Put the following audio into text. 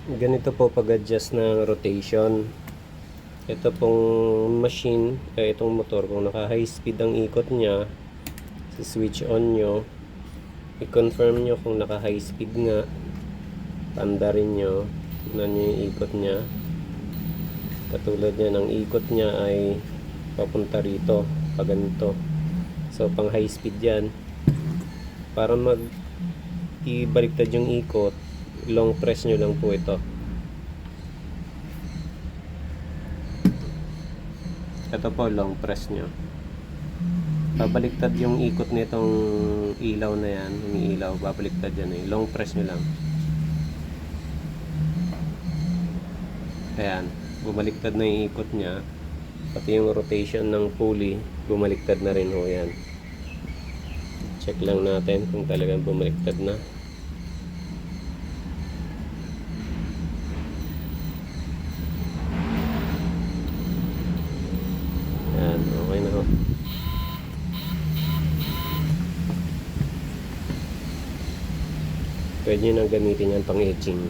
Ganito po pag-adjust ng rotation. Ito pong machine, itong motor, kung naka high speed ang ikot niya, switch on nyo, i-confirm nyo kung naka high speed nga, paandarin nyo na nyo yung ikot niya. Katulad niya, ng ikot niya ay papunta rito, pag ganito. So pang high speed yan. Para ibaliktad yung ikot, long press nyo lang po ito. Ito po, long press nyo. Babaliktad yung ikot nitong ilaw na yan. Umiilaw, babaliktad yan eh. Long press nyo lang. Ayan, bumaliktad na yung ikot nya. Pati yung rotation ng pulley, bumaliktad na rin ho yan. Check lang natin kung talagang bumaliktad na. Ayan, okay na ho. Pwede nyo nang gamitin yan pang etching.